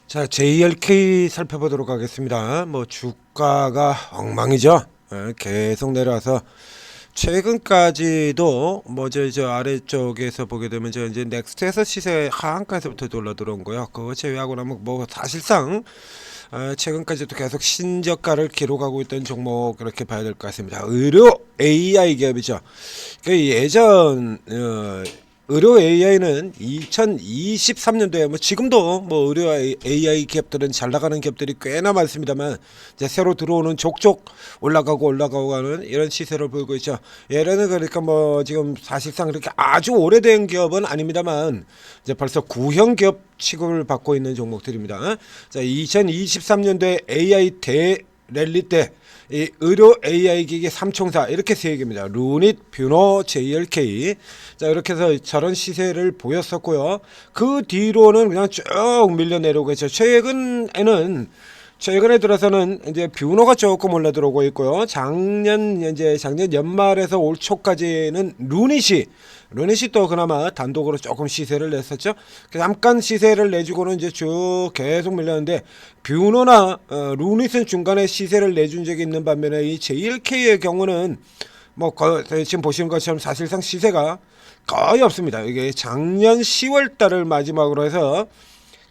자, JLK 살펴보도록 하겠습니다. 뭐 주가가 엉망이죠. 계속 내려와서 최근까지도 저 아래쪽에서 보게 되면 이제 넥스트에서 시세 하한가에서부터 올라 들어온 거요. 그거 제외하고 나면 뭐 사실상 최근까지도 계속 신저가를 기록하고 있던 종목 그렇게 봐야 될 것 같습니다. 의료 AI 기업이죠. 그 예전 의료 AI는 2023년도에 뭐 지금도 뭐 의료 AI 기업들은 잘 나가는 기업들이 꽤나 많습니다만 이제 새로 들어오는 족족 올라가고 하는 이런 시세를 보이고 있죠. 예래는 그러니까 뭐 지금 사실상 그렇게 아주 오래된 기업은 아닙니다만 이제 벌써 구형 기업 취급을 받고 있는 종목들입니다. 자, 2023년도에 AI 대랠리 때 이 의료 AI 기기 삼총사 이렇게 세 개입니다. 루닛, 뷰노, JLK. 자, 이렇게 해서 저런 시세를 보였었고요. 그 뒤로는 그냥 쭉 밀려 내려오고 있죠. 최근에 들어서는 이제 뷰노가 조금 올라 들어오고 있고요. 작년 연말에서 올 초까지는 루닛이 또 그나마 단독으로 조금 시세를 냈었죠. 잠깐 시세를 내주고는 이제 쭉 계속 밀렸는데 뷰노나 루닛은 중간에 시세를 내준 적이 있는 반면에 이 JLK의 경우는 뭐 지금 보시는 것처럼 사실상 시세가 거의 없습니다. 이게 작년 10월 달을 마지막으로 해서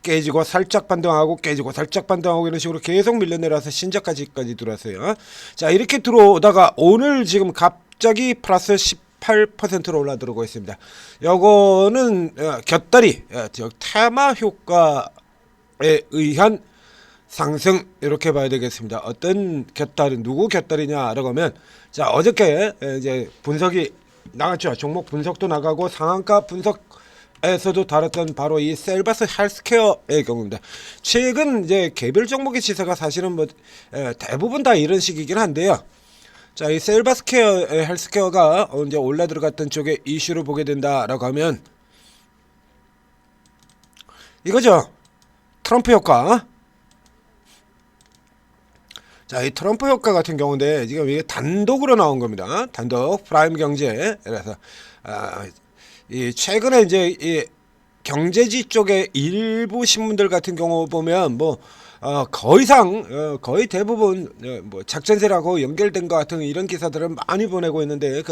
깨지고 살짝 반등하고 깨지고 살짝 반등하고 이런 식으로 계속 밀려내려서 신저까지까지 들어왔어요. 자, 이렇게 들어오다가 오늘 지금 갑자기 플러스 18%로 올라 들어오고 있습니다. 요거는 곁다리 테마 효과에 의한 상승 이렇게 봐야 되겠습니다. 어떤 곁다리 누구 곁다리냐라고 하면 자, 어저께 이제 분석이 나갔죠. 종목 분석도 나가고 상한가 분석 에서도 다뤘던 바로 이 셀바스 헬스케어의 경우입니다. 최근 이제 개별 종목의 시세가 사실은 뭐 대부분 다 이런 식이긴 한데요. 자, 이 셀바스 헬스케어가 이제 올라 들어갔던 쪽에 이슈를 보게 된다라고 하면 이거죠. 트럼프 효과. 자, 이 트럼프 효과 같은 경우인데 지금 이게 단독으로 나온 겁니다. 단독 프라임 경제. 그래서 이 최근에 이제 이 경제지 쪽의 일부 신문들 같은 경우 보면 뭐 거의 대부분 뭐 작전세라고 연결된 것 같은 이런 기사들을 많이 보내고 있는데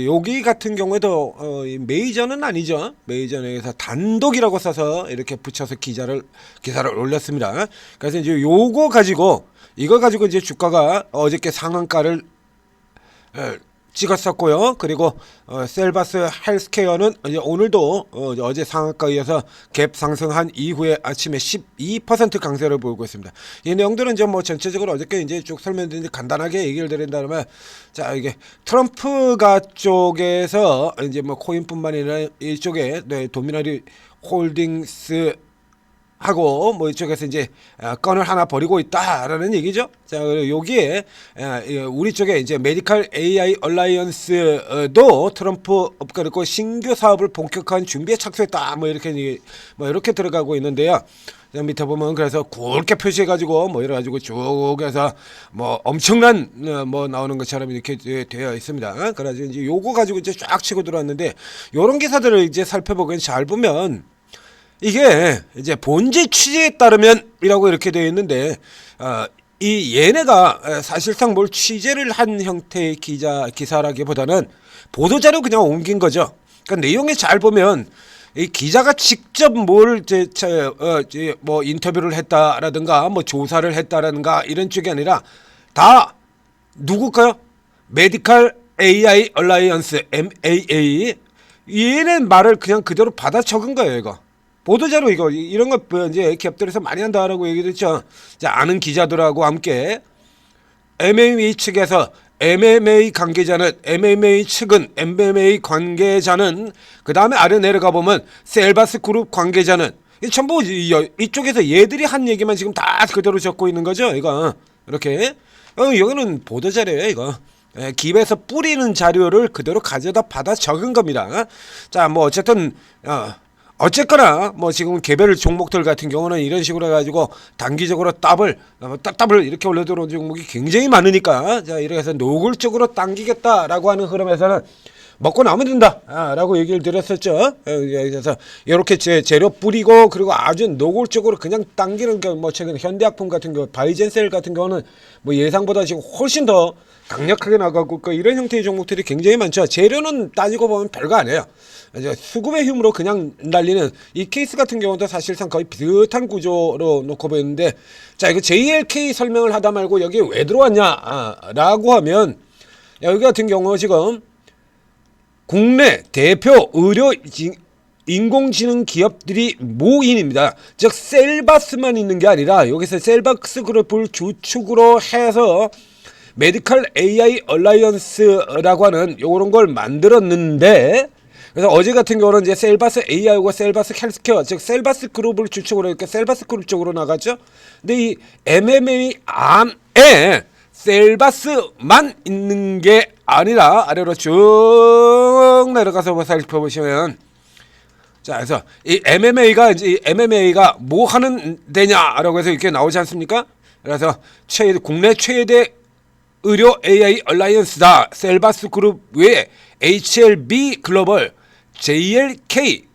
여기 같은 경우에도 메이저는 아니죠. 메이저에서 단독이라고 써서 이렇게 붙여서 기사를 올렸습니다. 그래서 이제 이거 가지고 이제 주가가 어저께 상한가를 찍었었고요. 그리고 셀바스 헬스케어는 이제 오늘도 어제 상한가에 의해서 갭 상승한 이후에 아침에 12% 강세를 보이고 있습니다. 이 내용들은 이제 뭐 전체적으로 어저께 이제 쭉 설명드렸는데 간단하게 얘기를 드린다면 자, 이게 트럼프가 쪽에서 이제 뭐 코인뿐만 아니라 이쪽에 도미나리 홀딩스 하고 뭐 이쪽에서 이제 건을 하나 버리고 있다라는 얘기죠. 자, 여기에 우리 쪽에 이제 메디컬 AI 얼라이언스도 트럼프 그리고 신규 사업을 본격화한 준비에 착수했다. 뭐 이렇게 들어가고 있는데요. 밑에 보면 그래서 굵게 표시해가지고 뭐 이래가지고 쭉 해서 뭐 엄청난 뭐 나오는 것처럼 이렇게 되어 있습니다. 그래가지고 이제 요거 가지고 이제 쫙 치고 들어왔는데 요런 기사들을 이제 살펴보면 잘 보면 이게 이제 본질 취지에 따르면이라고 이렇게 되어 있는데 이 얘네가 사실상 뭘 취재를 한 형태의 기사라기보다는 보도자료 그냥 옮긴 거죠. 그러니까 내용에 잘 보면 이 기자가 직접 뭐 인터뷰를 했다라든가 뭐 조사를 했다라든가 이런 쪽이 아니라 다 누굴까요? 메디컬 AI 얼라이언스 MAA 얘네 말을 그냥 그대로 받아 적은 거예요. 이거 보도자료 이런 거 이제 기업들에서 많이 한다라고 얘기도 했죠. 자, 아는 기자들하고 함께 MMA 측에서 MMA 측은 MMA 관계자는 그 다음에 아래 내려가 보면 셀바스 그룹 관계자는 전부 이쪽에서 얘들이 한 얘기만 지금 다 그대로 적고 있는 거죠. 이거 이렇게 여기는 보도자료예요. 이거. 기업에서 뿌리는 자료를 그대로 가져다 받아 적은 겁니다. 자, 뭐 어쨌거나 뭐 지금 개별 종목들 같은 경우는 이런 식으로 해가지고 단기적으로 더블 이렇게 올려들어온 종목이 굉장히 많으니까 자, 이렇게 해서 노골적으로 당기겠다라고 하는 흐름에서는 먹고 나면 된다 라고 얘기를 드렸었죠. 그래서 이렇게 재료 뿌리고 그리고 아주 노골적으로 그냥 당기는 게 뭐 최근 현대약품 같은 경우 바이젠셀 같은 경우는 뭐 예상보다 지금 훨씬 더 강력하게 나가고 이런 형태의 종목들이 굉장히 많죠. 재료는 따지고 보면 별거 아니에요. 이제 수급의 힘으로 그냥 날리는 이 케이스 같은 경우도 사실상 거의 비슷한 구조로 놓고 보이는데, 자 이거 JLK 설명을 하다 말고 여기 왜 들어왔냐 라고 하면, 여기 같은 경우 지금 국내 대표 의료 인공지능 기업들이 모인입니다. 즉 셀바스만 있는 게 아니라 여기서 셀바스 그룹을 주축으로 해서 메디컬 AI 얼라이언스라고 하는 요런 걸 만들었는데, 그래서 어제 같은 경우는 이제 셀바스 AI와 셀바스 헬스케어, 즉 셀바스 그룹을 주축으로 이렇게 셀바스 그룹 쪽으로 나갔죠. 근데 이 MMA 안에 셀바스만 있는 게 아니라 아래로 쭉 내려가서 살펴보시면, 자 그래서 이 MMA가 뭐 하는 데냐라고 해서 이렇게 나오지 않습니까? 그래서 국내 최대 의료 AI 얼라이언스다. 셀바스 그룹 외에 HLB 글로벌, JLK,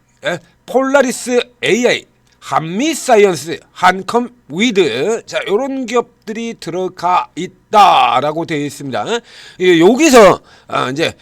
폴라리스 AI, 한미사이언스, 한컴 위드, 자 요런 기업들이 들어가 있다라고 되어 있습니다. 여기서 이제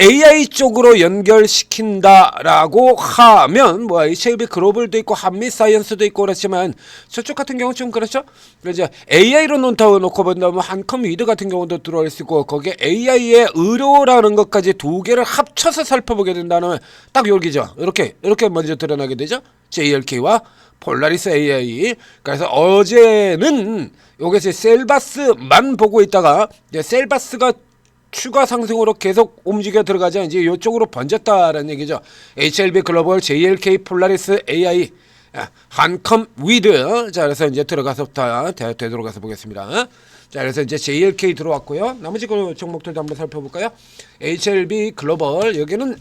AI 쪽으로 연결시킨다라고 하면 뭐 HLB 글로벌도 있고 한미사이언스도 있고 그렇지만, 저쪽 같은 경우는 좀 그렇죠. 그래서 AI로 놓고 본다면 한컴 위드 같은 경우도 들어올 수 있고, 거기에 AI의 의료라는 것까지 두 개를 합쳐서 살펴보게 된다면 딱 여기죠. 이렇게 먼저 드러나게 되죠. JLK와 폴라리스 AI. 그래서 어제는 여기서 셀바스만 보고 있다가 이제 셀바스가 추가 상승으로 계속 움직여 들어가자 이제 이쪽으로 번졌다라는 얘기죠. HLB 글로벌, JLK, 폴라리스 AI, 한컴 위드. 자 그래서 이제 들어가서부터 되돌아가서 보겠습니다. 자 그래서 이제 JLK 들어왔고요. 나머지 그 종목들도 한번 살펴볼까요? HLB 글로벌, 여기는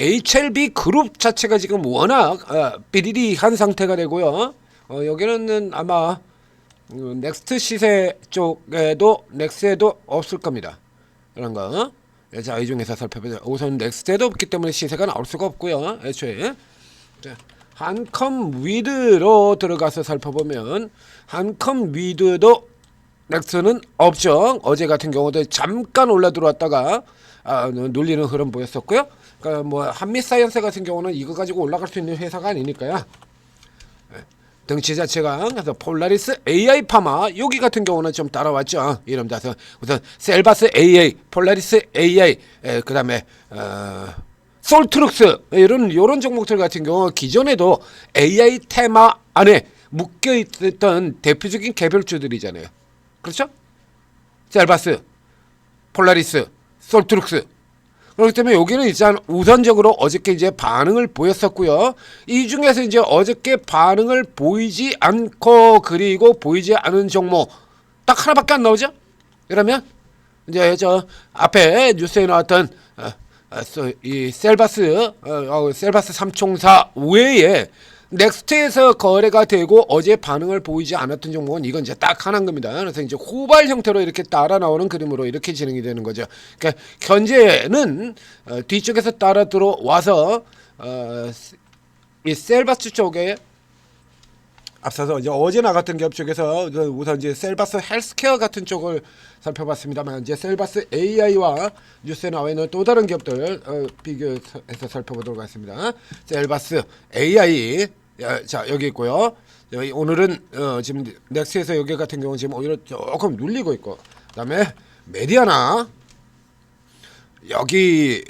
HLB 그룹 자체가 지금 워낙 삐리리한 상태가 되고요. 여기는 아마 넥스트 시세 쪽에도 넥스에도 없을 겁니다. 그런 거. 자, 이 중에서 살펴보자. 우선 넥스트에도 없기 때문에 시세가 나올 수가 없고요. 애초에. 자, 한컴 위드로 들어가서 살펴보면 한컴 위드도 넥스는 없죠. 어제 같은 경우도 잠깐 올라 들어왔다가 눌리는 흐름 보였었고요. 그러니까 뭐 한미사이언스 같은 경우는 이거 가지고 올라갈 수 있는 회사가 아니니까요. 등치 자체가. 그래서 폴라리스 AI 파마, 여기 같은 경우는 좀 따라왔죠. 이름 따서 우선 셀바스 AI, 폴라리스 AI, 그 다음에 솔트룩스, 이런 종목들 같은 경우 기존에도 AI 테마 안에 묶여 있었던 대표적인 개별주들이잖아요. 그렇죠? 셀바스, 폴라리스, 솔트룩스. 그렇기 때문에 여기는 일단 우선적으로 어저께 이제 반응을 보였었고요. 이 중에서 이제 어저께 반응을 보이지 않고 그리고 보이지 않은 종목 딱 하나밖에 안 나오죠. 그러면 이제 저 앞에 뉴스에 나왔던 이 셀바스 삼총사 외에 넥스트에서 거래가 되고 어제 반응을 보이지 않았던 종목은 이건 이제 딱 하나인 겁니다. 그래서 이제 후발 형태로 이렇게 따라 나오는 그림으로 이렇게 진행이 되는 거죠. 그러니까 현재는 뒤쪽에서 따라 들어와서 이 셀바스 쪽에 앞서서 이제 어제 나갔던 기업 쪽에서 우선 이제 셀바스 헬스케어 같은 쪽을 살펴봤습니다만, 이제 셀바스 AI와 뉴스에 나와 있는 또 다른 기업들 비교해서 살펴보도록 하겠습니다. 셀바스 AI, 자 여기 있고요. 오늘은 지금 넥스에서 여기 같은 경우 지금 오히려 조금 눌리고 있고, 그다음에 메디아나 여기는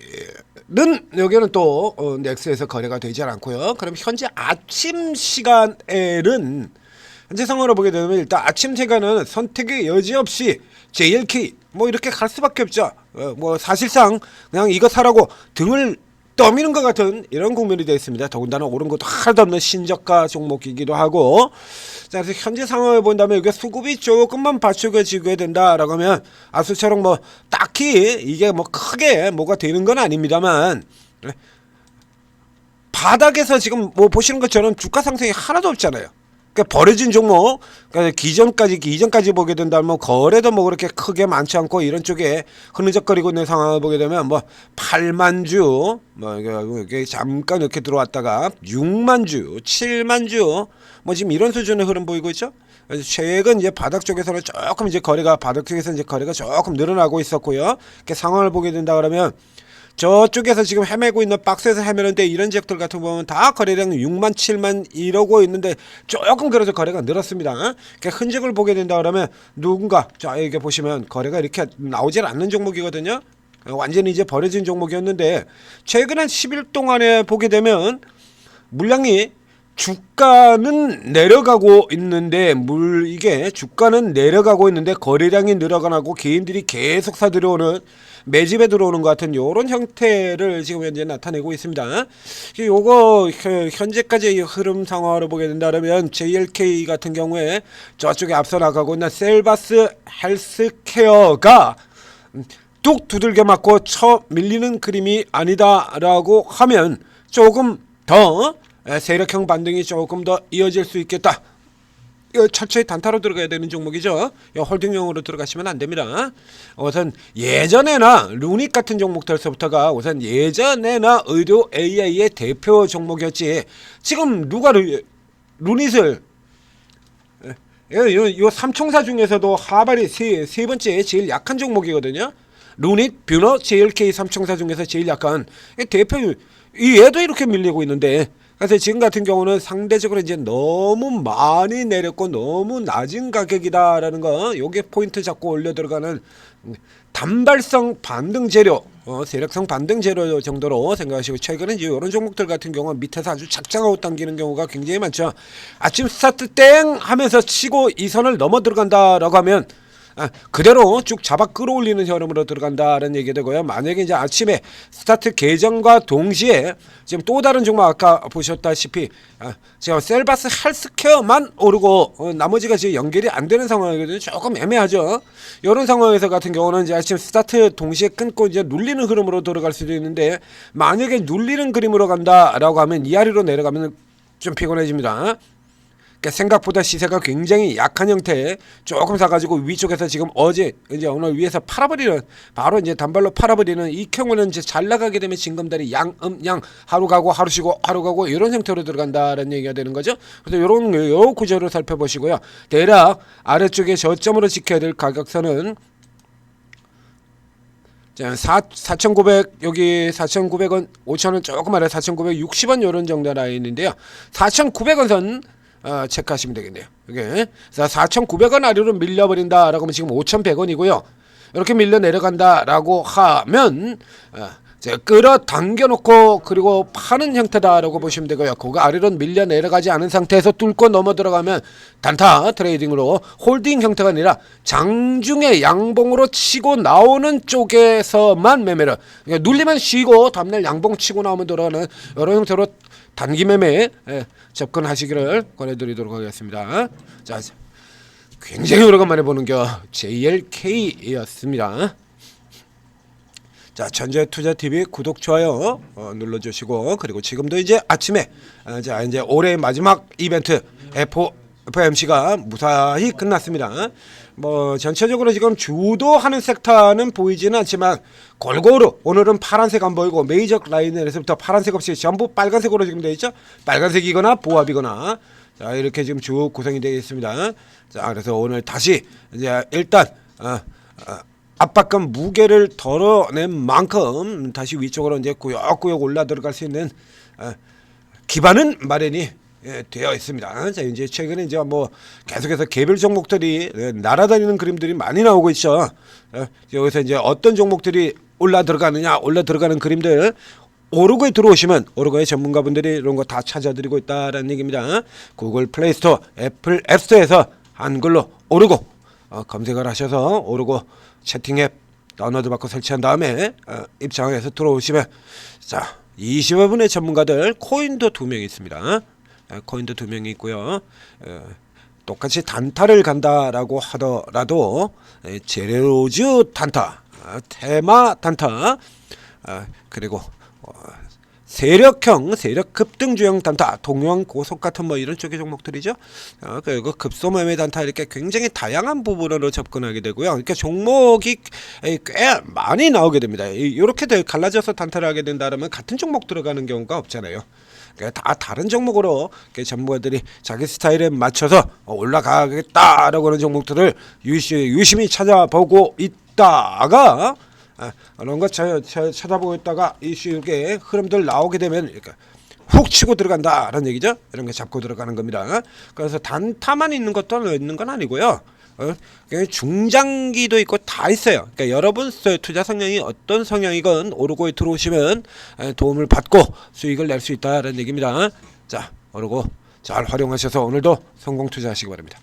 또 넥스에서 거래가 되지 않고요. 그럼 현재 아침 시간에는 현재 상황으로 보게 되면 일단 아침 시간은 선택의 여지 없이 JLK 뭐 이렇게 갈 수밖에 없죠. 뭐 사실상 그냥 이거 사라고 등을 떠미는 것 같은 이런 국면이 되어 있습니다. 더군다나 오른 것도 하나도 없는 신저가 종목이기도 하고. 자, 그래서 현재 상황을 본다면 이게 수급이 조금만 받쳐지게 된다라고 하면 아수처럼 뭐 딱히 이게 뭐 크게 뭐가 되는 건 아닙니다만, 바닥에서 지금 뭐 보시는 것처럼 주가 상승이 하나도 없잖아요. 그러니까 버려진 종목, 그러니까 이전까지 보게 된다면 거래도 뭐 그렇게 크게 많지 않고 이런 쪽에 흐느적거리고 있는 상황을 보게 되면 뭐 8만 주, 뭐 이게 잠깐 이렇게 들어왔다가 6만 주, 7만 주, 뭐 지금 이런 수준의 흐름 보이고 있죠. 최근 이제 바닥 쪽에서는 조금 이제 바닥 쪽에서 이제 거래가 조금 늘어나고 있었고요. 이렇게 상황을 보게 된다 그러면 저쪽에서 지금 헤매고 있는 박스에서 헤매는데 이런 지역들 같은 거 보면 다 거래량 6만 7만 이러고 있는데 조금 그래도 거래가 늘었습니다. 그러니까 흔적을 보게 된다 그러면 누군가 자 이게 보시면 거래가 이렇게 나오질 않는 종목이거든요. 완전히 이제 버려진 종목이었는데 최근 한 10일 동안에 보게 되면 물량이 주가는 내려가고 있는데 이게 주가는 내려가고 있는데 거래량이 늘어가고 개인들이 계속 사들여오는 매집에 들어오는 것 같은 이런 형태를 지금 현재 나타내고 있습니다. 요거 현재까지의 흐름 상황으로 보게 된다면 JLK 같은 경우에 저쪽에 앞서 나가고 있는 셀바스 헬스케어가 뚝 두들겨 맞고 밀리는 그림이 아니다라고 하면 조금 더 세력형 반등이 조금 더 이어질 수 있겠다. 철저히 단타로 들어가야 되는 종목이죠. 홀딩용으로 들어가시면 안 됩니다. 우선 예전에나 루닛 같은 종목들서부터가 우선 예전에나 의료 AI의 대표 종목이었지. 지금 누가 루닛을 요 삼총사 중에서도 하발이 세 번째 제일 약한 종목이거든요. 루닛, 뷰너, JLK 삼총사 중에서 제일 약한 대표. 얘도 이렇게 밀리고 있는데. 그래서 지금 같은 경우는 상대적으로 이제 너무 많이 내렸고 너무 낮은 가격이다라는 거, 요게 포인트 잡고 올려 들어가는 단발성 반등 재료, 세력성 반등 재료 정도로 생각하시고, 최근에 이제 이런 종목들 같은 경우는 밑에서 아주 작정하고 당기는 경우가 굉장히 많죠. 아침 스타트 땡 하면서 치고 이 선을 넘어 들어간다라고 하면 그대로 쭉 잡아 끌어올리는 흐름으로 들어간다는 얘기 되고요. 만약에 이제 아침에 스타트 개정과 동시에 지금 또 다른 종목 아까 보셨다시피 지금 셀바스 헬스케어만 오르고 나머지가 지금 연결이 안 되는 상황이거든요. 조금 애매하죠. 이런 상황에서 같은 경우는 이제 아침 스타트 동시에 끊고 이제 눌리는 흐름으로 들어갈 수도 있는데, 만약에 눌리는 그림으로 간다라고 하면 이 아래로 내려가면 좀 피곤해집니다. 생각보다 시세가 굉장히 약한 형태 조금 사가지고 위쪽에서 지금 어제 이제 오늘 위에서 팔아버리는, 바로 이제 단발로 팔아버리는, 이 경우는 이제 잘 나가게 되면 징검다리 양 하루 가고 하루 쉬고 하루 가고 이런 형태로 들어간다라는 얘기가 되는 거죠. 그래서 요 구조를 살펴보시고요. 대략 아래쪽에 저점으로 지켜야 될 가격선은 4,900, 여기 4,900원, 5,000원 조금 아래 4,960원 이런 정도 라인인데요. 4,900원 선 체크하시면 되겠네요. 이게 4,900원 아래로 밀려버린다라고 하면 지금 5,100원이고요. 이렇게 밀려 내려간다라고 하면 끌어당겨 놓고 그리고 파는 형태다라고 보시면 되고요. 그거 아래로 밀려 내려가지 않은 상태에서 뚫고 넘어 들어가면 단타 트레이딩으로 홀딩 형태가 아니라 장중에 양봉으로 치고 나오는 쪽에서만 매매를, 그러니까 눌리면 쉬고 다음날 양봉 치고 나오면 들어가는 이런 형태로 단기 매매 접근하시기를 권해드리도록 하겠습니다. 자, 굉장히 오래간만에 보는 게 JLK였습니다. 자, 전재투자TV 구독, 좋아요 눌러주시고, 그리고 지금도 이제 아침에 이제 올해 마지막 이벤트 FOMC가 무사히 끝났습니다. 뭐 전체적으로 지금 주도하는 섹터는 보이지는 않지만 골고루 오늘은 파란색 안 보이고 메이저 라인에서부터 파란색 없이 전부 빨간색으로 지금 되어 있죠. 빨간색이거나 보합이거나, 자 이렇게 지금 쭉 구성이 되어 있습니다. 자 그래서 오늘 다시 이제 일단 압박감 무게를 덜어낸 만큼 다시 위쪽으로 이제 꾸역꾸역 올라 들어갈 수 있는 기반은 마련이 되어 있습니다. 자, 이제 최근에 이제 뭐 계속해서 개별 종목들이 날아다니는 그림들이 많이 나오고 있죠. 여기서 이제 어떤 종목들이 올라 들어가는 그림들 오르고에 들어오시면 오르고의 전문가분들이 이런 거 다 찾아드리고 있다라는 얘기입니다. 구글 플레이스토어, 애플 앱스토어에서 한글로 오르고 검색을 하셔서 오르고 채팅 앱 다운로드 받고 설치한 다음에 입장해서 들어오시면, 자 25분의 전문가들, 코인도 2명 있습니다. 코인도 2명이 있고요. 똑같이 단타를 간다라고 하더라도 제로즈 단타, 테마 단타, 그리고 세력형, 세력 급등주형 단타, 동형 고속 같은 뭐 이런 쪽의 종목들이죠. 그리고 급소매매 단타 이렇게 굉장히 다양한 부분으로 접근하게 되고요. 그러니까 종목이 꽤 많이 나오게 됩니다. 이렇게 갈라져서 단타를 하게 된다면 같은 종목 들어가는 경우가 없잖아요. 그러니까 다 다른 종목으로 전문가들이 자기 스타일에 맞춰서 올라가겠다라고 하는 종목들을 유심히 찾아보고 있다가 그런 거 찾아보고 있다가 이렇게 흐름들 나오게 되면 그러니까 훅 치고 들어간다라는 얘기죠. 이런 거 잡고 들어가는 겁니다. 그래서 단타만 있는 것도 있는 건 아니고요. 중장기도 있고 다 있어요. 그러니까 여러분 투자 성향이 어떤 성향이건 오르고에 들어오시면 도움을 받고 수익을 낼 수 있다라는 얘기입니다. 자, 오르고 잘 활용하셔서 오늘도 성공 투자하시기 바랍니다.